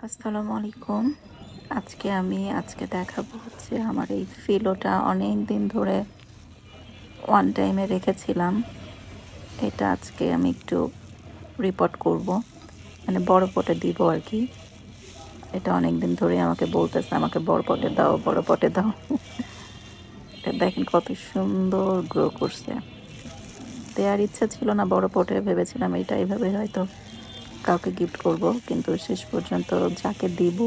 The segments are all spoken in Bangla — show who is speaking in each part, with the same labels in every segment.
Speaker 1: আসসালামু আলাইকুম। আজকে দেখাবো হচ্ছে আমার এই ফিলোটা অনেক দিন ধরে ওয়ান টাইমে রেখেছিলাম। এটা আজকে আমি একটু রিপোর্ট করব। মানে বড় পটে দিব আরকি। এটা অনেকদিন ধরেই আমাকে বলতেছে, "আমাকে বড় পটে দাও, বড় পটে দাও।" এটা দেখেন কত সুন্দর গ্রো করছে। দেয়ার ইচ্ছা ছিল না বড় পটে, ভেবেছিলাম এটা এভাবে হয়তো কাউকে গিফট করব। কিন্তু শেষ পর্যন্ত যাকে দিব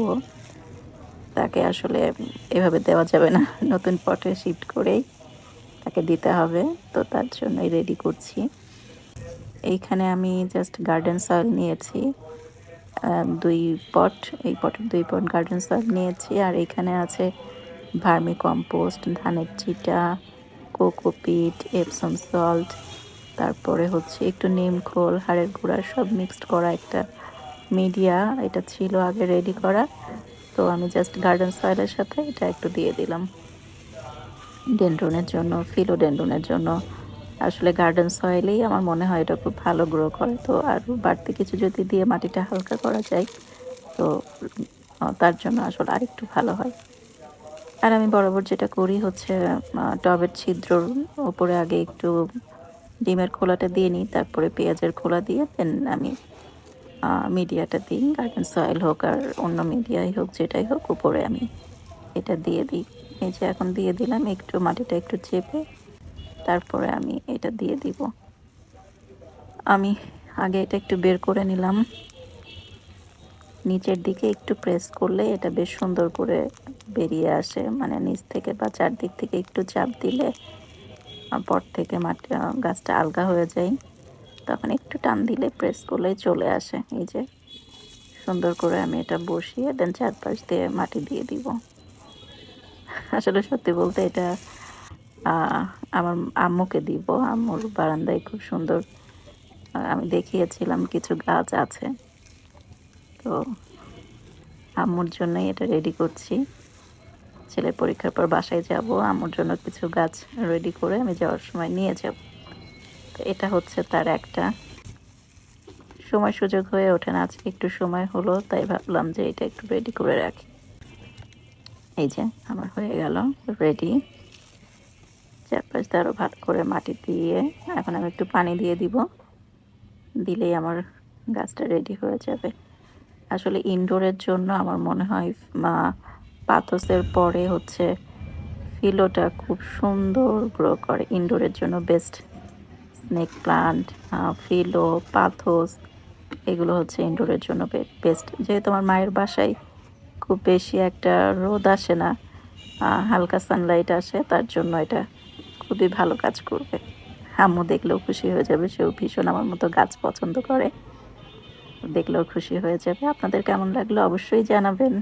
Speaker 1: তাকে আসলে এভাবে দেওয়া যাবে না। নতুন পটে শিফট করেই তাকে দিতে হবে। তো তার জন্যই রেডি করছি। এইখানে আমি জাস্ট গার্ডেন সয়েল নিয়েছি। ২ পট, এই পটের ২ পট গার্ডেন সয়েল নিয়েছি। আর এখানে আছে ভার্মি কম্পোস্ট, ধানের চিটা, কোকোপিট, এপসম সল্ট, তারপরে হচ্ছে একটু নিম খোল, হাড়ের গুঁড়া সব মিক্সড করা একটা মিডিয়া। এটা ছিল আগে রেডি করা। তো আমি জাস্ট গার্ডেন সয়েলের সাথে এটা একটু দিয়ে দিলাম। ফিলোডেন্ড্রনের জন্য আসলে গার্ডেন সয়েলেই আমার মনে হয় এটা খুব ভালো গ্রো করে। তো আরও বাড়তি কিছু যদি দিয়ে মাটিটা হালকা করা যায় তো তার জন্য আসলে আরেকটু ভালো হয়। আর আমি বরাবর যেটা করি হচ্ছে টবের ছিদ্রর উপরে আগে একটু ডিমের খোলাটা দিয়ে নিই, তারপরে পেঁয়াজের খোলা দিয়ে দেন আমি মিডিয়াটা দিই। গার্ডেন সয়েল হোক আর অন্য মিডিয়াই হোক, যেটাই হোক, উপরে আমি এটা দিয়ে দিই। এই যে এখন দিয়ে দিলাম, একটু মাটিটা একটু চেপে তারপরে আমি এটা দিয়ে দিব। আমি আগে এটা একটু বের করে নিলাম। নিচের দিকে একটু প্রেস করলে এটা বেশ সুন্দর করে বেরিয়ে আসে। মানে নিচ থেকে বা চারদিক থেকে একটু চাপ দিলে পট থেকে গাছটা আলগা হয়ে যায়। তখন একটু টান দিলে, প্রেস করলেই চলে আসে। এই যে সুন্দর করে আমি এটা বসিয়ে দেন চারপাশ দিয়ে মাটি দিয়ে দিব। আসলে সত্যি বলতে এটা আমার আম্মুকে দিব। আম্মুর বারান্দায় খুব সুন্দর আমি দেখিয়েছিলাম কিছু গাছ আছে। তো আম্মুর জন্যই এটা রেডি করছি। ছেলের পরীক্ষার পর বাসায় যাব, আম্মুর জন্য কিছু গাছ রেডি করে আমি যাওয়ার সময় নিয়ে যাব। তো এটা হচ্ছে তার একটা সময় সুযোগ হয়ে ওঠে না। আজকে একটু সময় হলো, তাই ভাবলাম যে এটা একটু রেডি করে রাখি। এই যে আমার হয়ে গেল রেডি। চারপাশ দিয়ে আরো ভালো করে মাটি দিয়ে এখন আমি একটু পানি দিয়ে দিব। দিলেই আমার গাছটা রেডি হয়ে যাবে। আসলে ইনডোরের জন্য আমার মনে হয় পাথোসের পরে হচ্ছে ফিলোটা খুব সুন্দর গ্রো করে। ইনডোরের জন্য বেস্ট স্নেক প্লান্ট, ফিলো, পাথোস, এগুলো হচ্ছে ইনডোরের জন্য বেস্ট। যেহেতু আমার মায়ের বাসায় খুব বেশি একটা রোদ আসে না, হালকা সানলাইট আসে, তার জন্য এটা খুবই ভালো কাজ করবে। আম্মু দেখলেও খুশি হয়ে যাবে, সেও ভীষণ আমার মতো গাছ পছন্দ করে, দেখলেও খুশি হয়ে যাবে। আপনাদের কেমন লাগলো অবশ্যই জানাবেন।